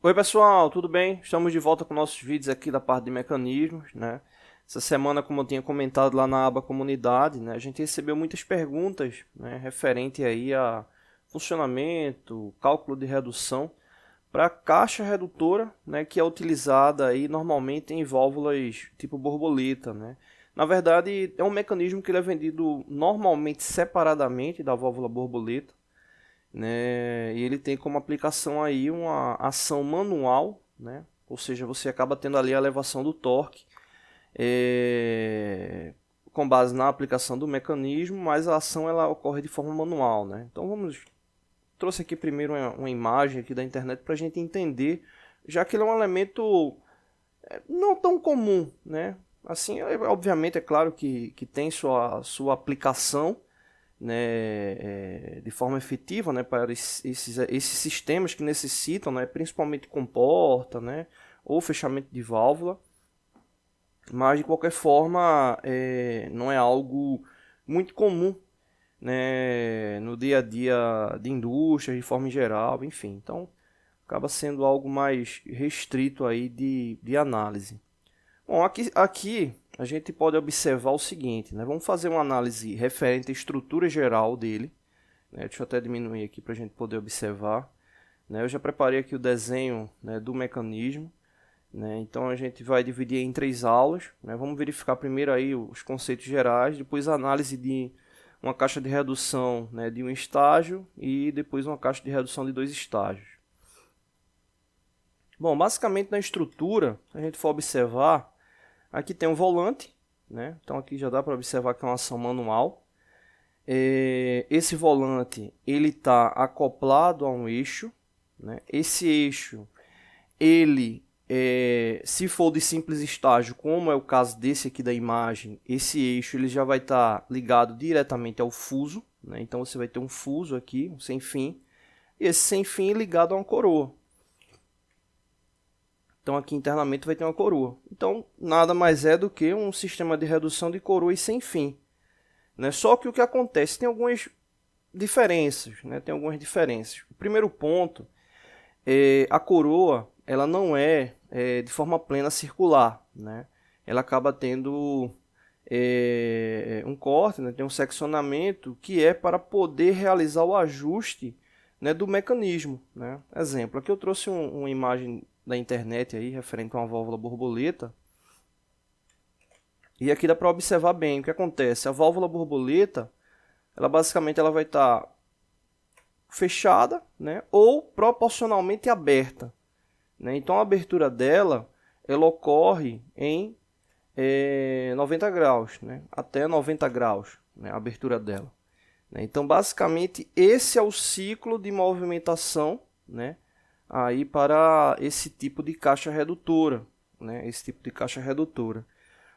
Oi pessoal, tudo bem? Estamos de volta com nossos vídeos aqui da parte de mecanismos, né? Essa semana, como eu tinha comentado lá na aba comunidade, né, a gente recebeu muitas perguntas, né, referente aí a funcionamento, cálculo de redução para caixa redutora, né, que é utilizada aí normalmente em válvulas tipo borboleta, né? Na verdade, é um mecanismo que ele é vendido normalmente separadamente da válvula borboleta, né? E ele tem como aplicação aí uma ação manual, né? Ou seja, você acaba tendo ali a elevação do torque com base na aplicação do mecanismo, mas a ação ela ocorre de forma manual, né? Então vamos trouxe aqui primeiro uma imagem aqui da internet para a gente entender, já que ele é um elemento não tão comum, né? Assim, obviamente é claro que tem sua aplicação, né, de forma efetiva, né, para esses sistemas que necessitam, né, principalmente com porta, né, ou fechamento de válvula, mas de qualquer forma não é algo muito comum, né, no dia a dia de indústria, de forma geral, enfim. Então acaba sendo algo mais restrito aí de análise. Bom, aqui a gente pode observar o seguinte, né? Vamos fazer uma análise referente à estrutura geral dele, né? Deixa eu até diminuir aqui para a gente poder observar, né? Eu já preparei aqui o desenho, né, do mecanismo, né? Então a gente vai dividir em 3 aulas, né? Vamos verificar primeiro aí os conceitos gerais, depois a análise de uma caixa de redução, né, de um estágio e depois uma caixa de redução de 2 estágios. Bom, basicamente na estrutura, se a gente for observar, aqui tem um volante, né? Então aqui já dá para observar que é uma ação manual. Esse volante ele está acoplado a um eixo, né? Esse eixo, ele, se for de simples estágio, como é o caso desse aqui da imagem, esse eixo ele já vai estar ligado diretamente ao fuso, né? Então você vai ter um fuso aqui, um sem fim, e esse sem fim ligado a uma coroa. Então aqui internamente vai ter uma coroa. Então nada mais é do que um sistema de redução de coroas sem fim, né? Só que o que acontece, tem algumas diferenças, né? Tem algumas diferenças. O primeiro ponto é a coroa, ela não é de forma plena circular, né? Ela acaba tendo um corte, né? Tem um seccionamento que é para poder realizar o ajuste, né, do mecanismo, né? Exemplo, aqui eu trouxe uma imagem da internet aí referente a uma válvula borboleta. E aqui dá para observar bem o que acontece. A válvula borboleta, ela basicamente ela vai estar fechada, né, ou proporcionalmente aberta, né? Então a abertura dela ela ocorre em 90 graus, né? Até 90 graus, né, a abertura dela. Então basicamente esse é o ciclo de movimentação, né, aí para esse tipo de caixa redutora, né? Esse tipo de caixa redutora.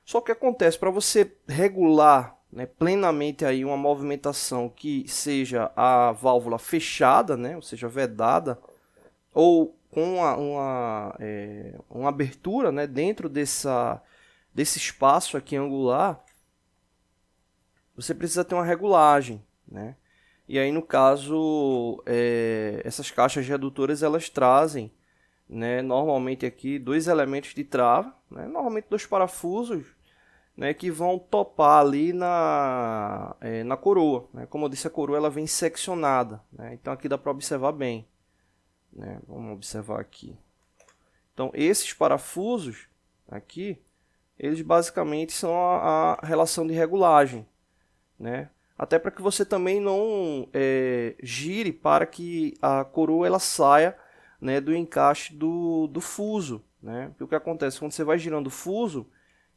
Só que acontece para você regular, né, plenamente aí uma movimentação que seja a válvula fechada, né, ou seja, vedada, ou com uma abertura, né, dentro desse espaço aqui angular, você precisa ter uma regulagem, né? E aí no caso essas caixas redutoras elas trazem, né, normalmente aqui 2 elementos de trava, né, normalmente 2 parafusos, né, que vão topar ali na coroa, né? Como eu disse, a coroa ela vem seccionada, né? Então aqui dá para observar bem, né? Vamos observar aqui. Então esses parafusos aqui, eles basicamente são a relação de regulagem, né? Até para que você também não gire para que a coroa ela saia, né, do encaixe do fuso, né? Porque o que acontece quando você vai girando o fuso,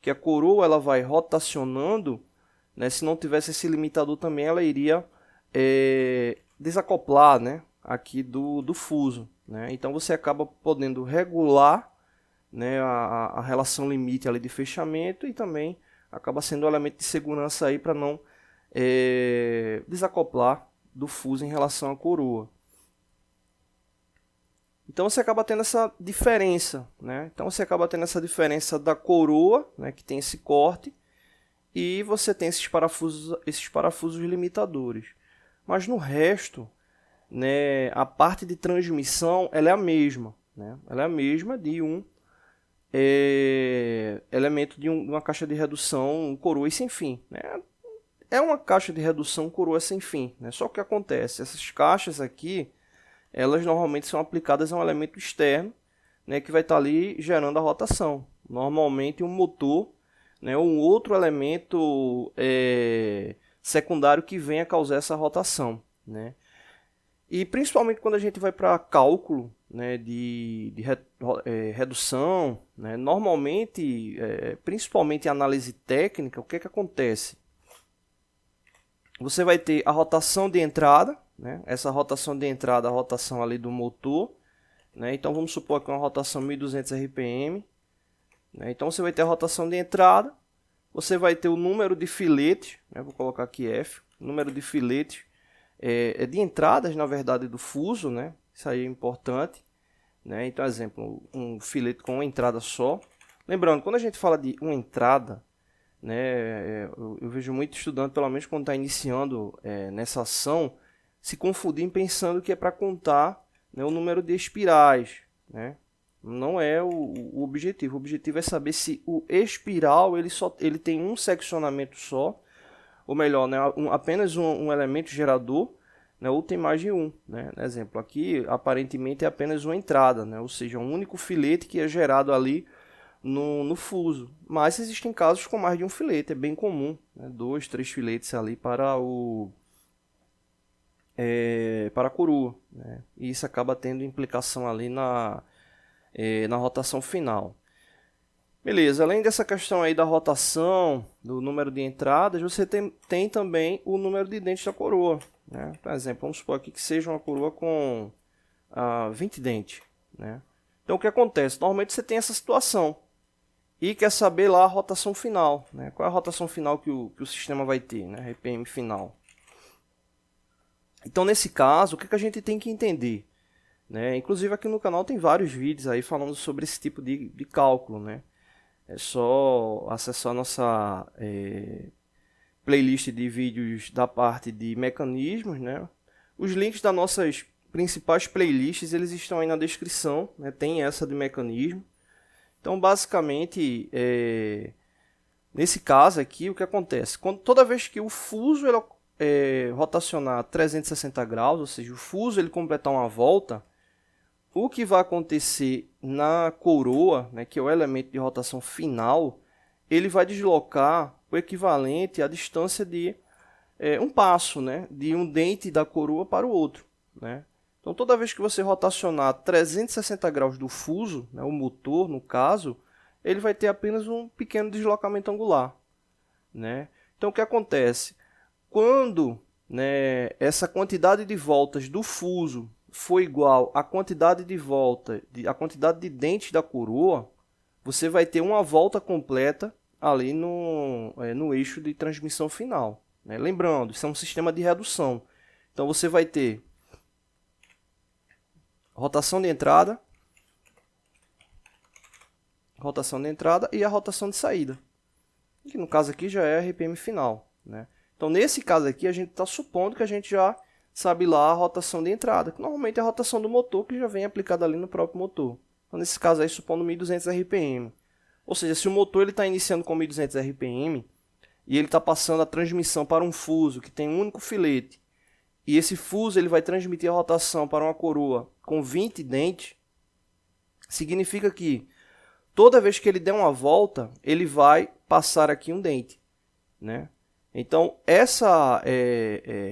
que a coroa ela vai rotacionando, né? Se não tivesse esse limitador também, ela iria desacoplar, né, aqui do fuso, né? Então você acaba podendo regular, né, a relação limite ali de fechamento e também acaba sendo um elemento de segurança aí para não desacoplar do fuso em relação à coroa. Então você acaba tendo essa diferença, né? Então você acaba tendo essa diferença da coroa, né, que tem esse corte, e você tem esses parafusos limitadores. Mas no resto, né, a parte de transmissão ela é a mesma, né? Ela é a mesma de um elemento de uma caixa de redução coroa e sem fim, né? É uma caixa de redução coroa sem fim, né? Só que o que acontece? Essas caixas aqui, elas normalmente são aplicadas a um elemento externo, né, que vai estar ali gerando a rotação. Normalmente um motor, né, ou um outro elemento secundário que venha causar essa rotação, né? E principalmente quando a gente vai para cálculo, né, de redução, né, normalmente, principalmente em análise técnica, o que acontece? Você vai ter a rotação de entrada, né, essa rotação de entrada, a rotação ali do motor, né, então vamos supor que é uma rotação 1200 RPM, né, então você vai ter a rotação de entrada, você vai ter o número de filetes, né, vou colocar aqui F, número de filetes, de entradas, na verdade, do fuso, né? Isso aí é importante, né? Então, exemplo, um filete com uma entrada só. Lembrando, quando a gente fala de uma entrada, né, eu vejo muito estudante, pelo menos quando está iniciando nessa ação, se confundir pensando que é para contar, né, o número de espirais, né? Não é o objetivo. O objetivo é saber se o espiral ele tem um seccionamento só, ou melhor, né, apenas um elemento gerador, né, ou tem mais de um. Né? Exemplo, aqui aparentemente é apenas uma entrada, né, ou seja, um único filete que é gerado ali no fuso. Mas existem casos com mais de um filete, é bem comum, né, 2, 3 filetes ali para a coroa. Né? E isso acaba tendo implicação ali na rotação final. Beleza, além dessa questão aí da rotação, do número de entradas, você tem também o número de dentes da coroa. Né? Por exemplo, vamos supor aqui que seja uma coroa com 20 dentes. Né? Então o que acontece? Normalmente você tem essa situação e quer saber lá a rotação final. Né? Qual é a rotação final que o sistema vai ter, né? RPM final. Então nesse caso, o que a gente tem que entender? Né? Inclusive aqui no canal tem vários vídeos aí falando sobre esse tipo de cálculo, né? É só acessar a nossa playlist de vídeos da parte de mecanismos, né? Os links das nossas principais playlists, eles estão aí na descrição, né? Tem essa de mecanismo. Então, basicamente, nesse caso aqui, o que acontece? Toda vez que o fuso ele, rotacionar 360 graus, ou seja, o fuso ele completar uma volta, o que vai acontecer na coroa, né, que é o elemento de rotação final, ele vai deslocar o equivalente à distância de um passo, né, de um dente da coroa para o outro. Né? Então, toda vez que você rotacionar 360 graus do fuso, né, o motor, no caso, ele vai ter apenas um pequeno deslocamento angular. Né? Então, o que acontece? Quando, né, essa quantidade de voltas do fuso for igual à quantidade de volta, a quantidade de dentes da coroa, você vai ter uma volta completa ali no eixo de transmissão final. Né? Lembrando, isso é um sistema de redução. Então você vai ter rotação de entrada e a rotação de saída. Que no caso aqui já é a RPM final. Né? Então nesse caso aqui a gente está supondo que a gente já sabe lá a rotação de entrada, que normalmente é a rotação do motor que já vem aplicada ali no próprio motor. Então, nesse caso aí, supondo 1200 RPM. Ou seja, se o motor está iniciando com 1200 RPM e ele está passando a transmissão para um fuso que tem um único filete, e esse fuso ele vai transmitir a rotação para uma coroa com 20 dentes, significa que toda vez que ele der uma volta, ele vai passar aqui um dente. Né? Então, essa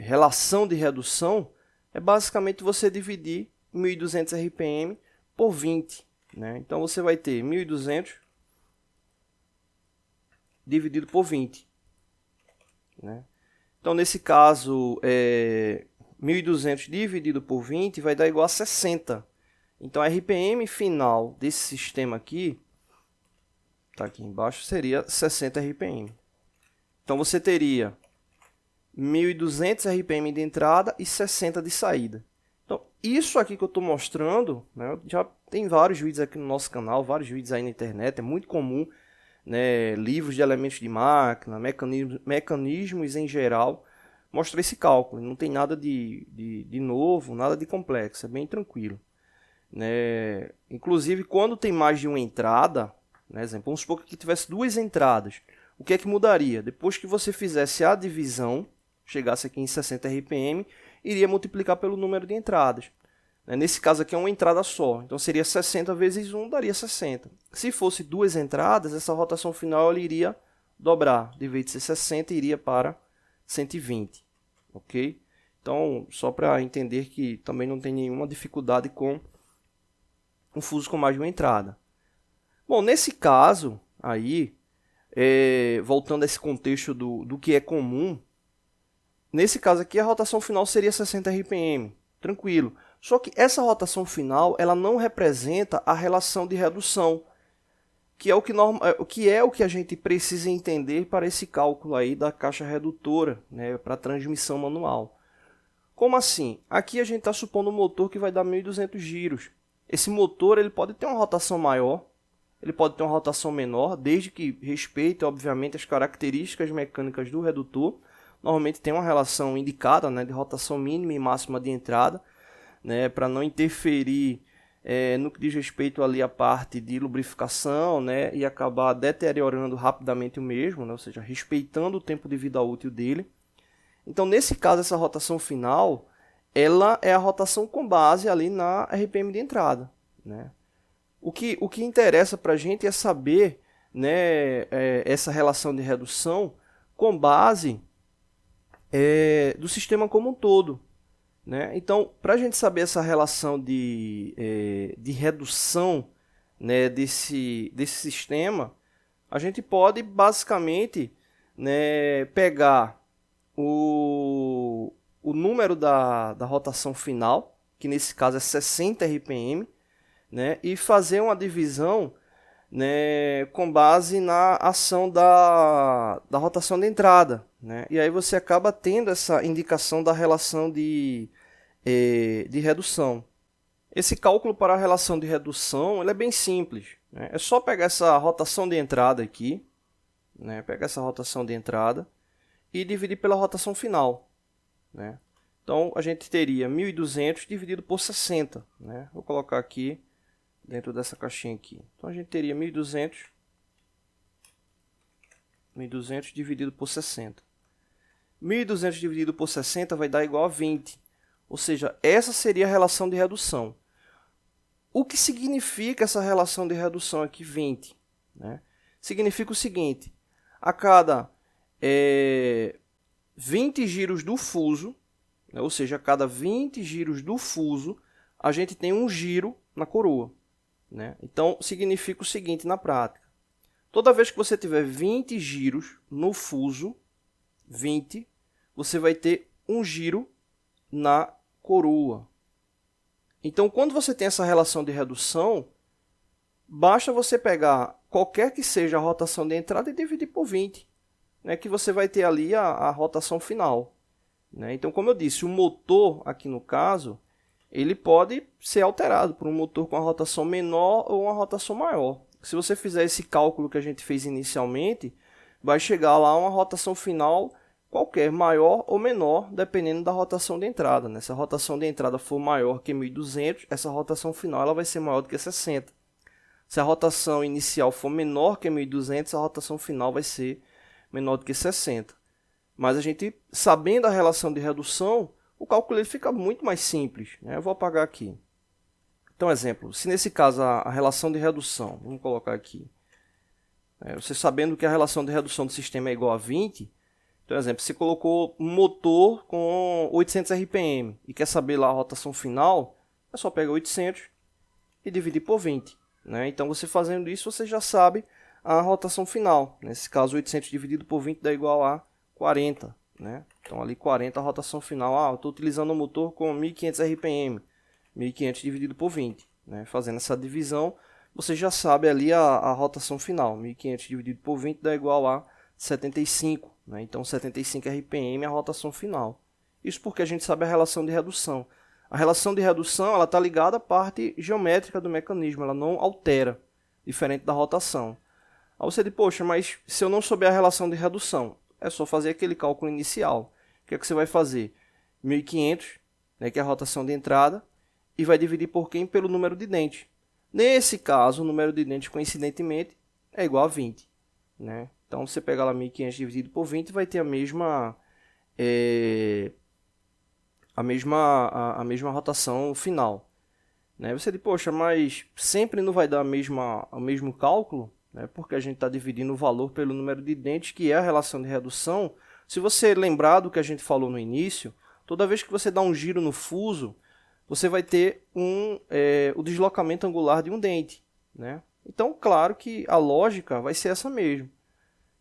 relação de redução é basicamente você dividir 1200 RPM por 20. Né? Então, você vai ter 1200 dividido por 20. Né? Então, nesse caso, 1200 dividido por 20 vai dar igual a 60. Então, a RPM final desse sistema aqui, tá aqui embaixo, seria 60 RPM. Então, você teria 1200 RPM de entrada e 60 de saída. Então, isso aqui que eu estou mostrando, né, já tem vários vídeos aqui no nosso canal, vários vídeos aí na internet, é muito comum, né, livros de elementos de máquina, mecanismos em geral, mostra esse cálculo. Não tem nada de novo, nada de complexo, é bem tranquilo. né? Inclusive, quando tem mais de uma entrada, né? Exemplo, vamos supor que tivesse duas entradas. O que é que mudaria? Depois que você fizesse a divisão, chegasse aqui em 60 RPM, iria multiplicar pelo número de entradas. Nesse caso aqui é uma entrada só, então seria 60 vezes 1, daria 60. Se fosse duas entradas, essa rotação final ela iria dobrar. De vez de ser 60, iria para 120. Ok? Então, só para entender que também não tem nenhuma dificuldade com um fuso com mais de uma entrada. Bom, nesse caso, aí, voltando a esse contexto do que é comum, nesse caso aqui a rotação final seria 60 RPM, tranquilo. Só que essa rotação final ela não representa a relação de redução, que é o que a gente precisa entender para esse cálculo aí da caixa redutora, né, para transmissão manual. Como assim? Aqui a gente está supondo um motor que vai dar 1.200 giros. Esse motor ele pode ter uma rotação maior, ele pode ter uma rotação menor, desde que respeite, obviamente, as características mecânicas do redutor. Normalmente tem uma relação indicada, né, de rotação mínima e máxima de entrada, né, para não interferir no que diz respeito ali à parte de lubrificação, né, e acabar deteriorando rapidamente o mesmo, né, ou seja, respeitando o tempo de vida útil dele. Então, nesse caso, essa rotação final, ela é a rotação com base ali na RPM de entrada, né? O que interessa para a gente é saber, né, essa relação de redução com base do sistema como um todo, né? Então, para a gente saber essa relação de redução, né, desse sistema, a gente pode basicamente, né, pegar o número da rotação final, que nesse caso é 60 RPM, né, e fazer uma divisão, né, com base na ação da rotação de entrada, né? E aí você acaba tendo essa indicação da relação de redução. Esse cálculo para a relação de redução ele é bem simples, né? É só pegar essa rotação de entrada aqui, né, pegar essa rotação de entrada e dividir pela rotação final, né? Então a gente teria 1.200 dividido por 60, né? Vou colocar aqui dentro dessa caixinha aqui. Então a gente teria 1.200 dividido por 60. 1.200 dividido por 60 vai dar igual a 20. Ou seja, essa seria a relação de redução. O que significa essa relação de redução aqui, 20? Né? Significa o seguinte: a cada 20 giros do fuso, né? Ou seja, a cada 20 giros do fuso, a gente tem um giro na coroa, né? Então, significa o seguinte na prática: toda vez que você tiver 20 giros no fuso, 20, você vai ter um giro na coroa. Então, quando você tem essa relação de redução, basta você pegar qualquer que seja a rotação de entrada e dividir por 20, né, que você vai ter ali a rotação final, né? Então, como eu disse, o motor, aqui no caso, ele pode ser alterado por um motor com uma rotação menor ou uma rotação maior. Se você fizer esse cálculo que a gente fez inicialmente, vai chegar lá a uma rotação final qualquer, maior ou menor, dependendo da rotação de entrada, né? Se a rotação de entrada for maior que 1.200, essa rotação final ela vai ser maior do que 60. Se a rotação inicial for menor que 1.200, a rotação final vai ser menor do que 60. Mas a gente, sabendo a relação de redução, o cálculo ele fica muito mais simples, né? Eu vou apagar aqui. Então, exemplo, se nesse caso a relação de redução, vamos colocar aqui, você sabendo que a relação de redução do sistema é igual a 20, então, exemplo, você colocou um motor com 800 RPM e quer saber lá a rotação final, é só pegar 800 e dividir por 20, né? Então, você fazendo isso, você já sabe a rotação final. Nesse caso, 800 dividido por 20 dá igual a 40, né? Então, ali 40 a rotação final. Eu estou utilizando um motor com 1.500 RPM, 1.500 dividido por 20, né? Fazendo essa divisão, você já sabe ali a rotação final. 1.500 dividido por 20 dá igual a 75, né? Então 75 RPM é a rotação final. Isso porque a gente sabe a relação de redução. A relação de redução está ligada à parte geométrica do mecanismo, ela não altera, diferente da rotação. Aí você diz, poxa, mas se eu não souber a relação de redução, é só fazer aquele cálculo inicial. O que é que você vai fazer? 1.500, né, que é a rotação de entrada, e vai dividir por quem? Pelo número de dentes. Nesse caso, o número de dentes, coincidentemente, é igual a 20. Né? Então, você pegar lá 1.500 dividido por 20, vai ter a mesma rotação final. Né? Você diz, poxa, mas sempre não vai dar o mesmo cálculo? Né? Porque a gente está dividindo o valor pelo número de dentes, que é a relação de redução. Se você lembrar do que a gente falou no início, toda vez que você dá um giro no fuso, você vai ter o deslocamento angular de um dente. Né? Então, claro que a lógica vai ser essa mesmo.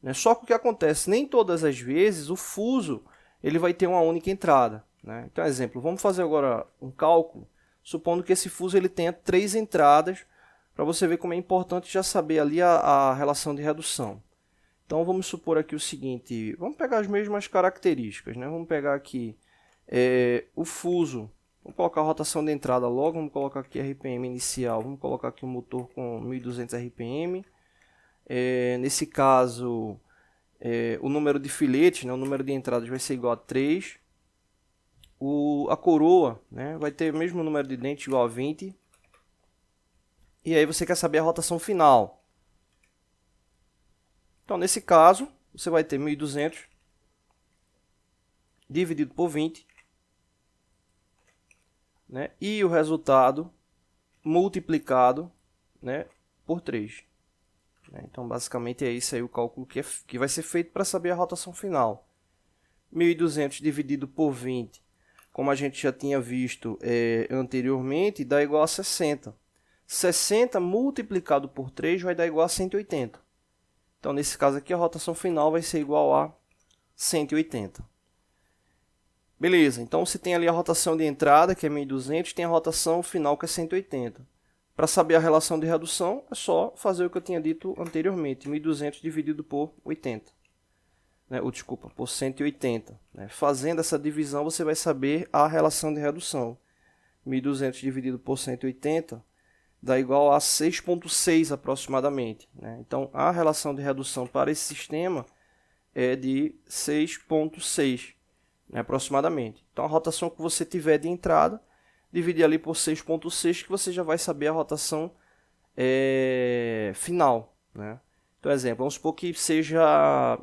Né? Só que o que acontece, nem todas as vezes o fuso ele vai ter uma única entrada. Né? Então, exemplo, vamos fazer agora um cálculo, supondo que esse fuso ele tenha 3 entradas, para você ver como é importante já saber ali a relação de redução. Então, vamos supor aqui o seguinte, vamos pegar as mesmas características. Né? Vamos pegar aqui o fuso. Vamos colocar a rotação de entrada logo, vamos colocar aqui RPM inicial, vamos colocar aqui o motor com 1.200 RPM. Nesse caso, o número de filetes, né, o número de entradas vai ser igual a 3. A coroa, né, vai ter o mesmo número de dentes igual a 20. E aí você quer saber a rotação final. Então, nesse caso, você vai ter 1.200 dividido por 20. Né? E o resultado multiplicado, né, por 3. Então, basicamente, é isso aí o cálculo que vai ser feito para saber a rotação final. 1.200 dividido por 20, como a gente já tinha visto anteriormente, dá igual a 60. 60 multiplicado por 3 vai dar igual a 180. Então, nesse caso aqui, a rotação final vai ser igual a 180. Beleza, então você tem ali a rotação de entrada, que é 1.200, tem a rotação final, que é 180. Para saber a relação de redução, é só fazer o que eu tinha dito anteriormente, 1.200 dividido por 80. Desculpa, por 180. Né? Fazendo essa divisão, você vai saber a relação de redução. 1.200 dividido por 180 dá igual a 6,6 aproximadamente. Né? Então, a relação de redução para esse sistema é de 6,6. Né, aproximadamente. Então, a rotação que você tiver de entrada, divide ali por 6,6, que você já vai saber a rotação final. Né? Então, exemplo, vamos supor que seja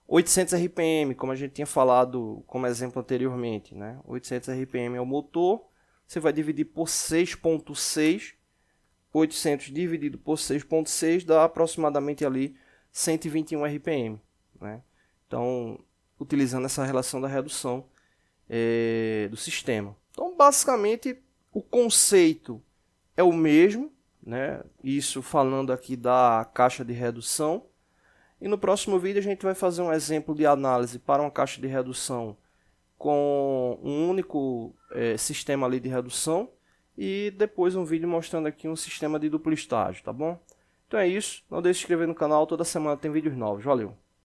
800 RPM, como a gente tinha falado como exemplo anteriormente. Né? 800 RPM é o motor, você vai dividir por 6,6, 800 dividido por 6,6 dá aproximadamente ali 121 RPM. Né? Então, utilizando essa relação da redução do sistema. Então, basicamente, o conceito é o mesmo, né? Isso falando aqui da caixa de redução. E no próximo vídeo a gente vai fazer um exemplo de análise para uma caixa de redução com um único sistema ali de redução e depois um vídeo mostrando aqui um sistema de duplo estágio, tá bom? Então é isso, não deixe de se inscrever no canal, toda semana tem vídeos novos, valeu!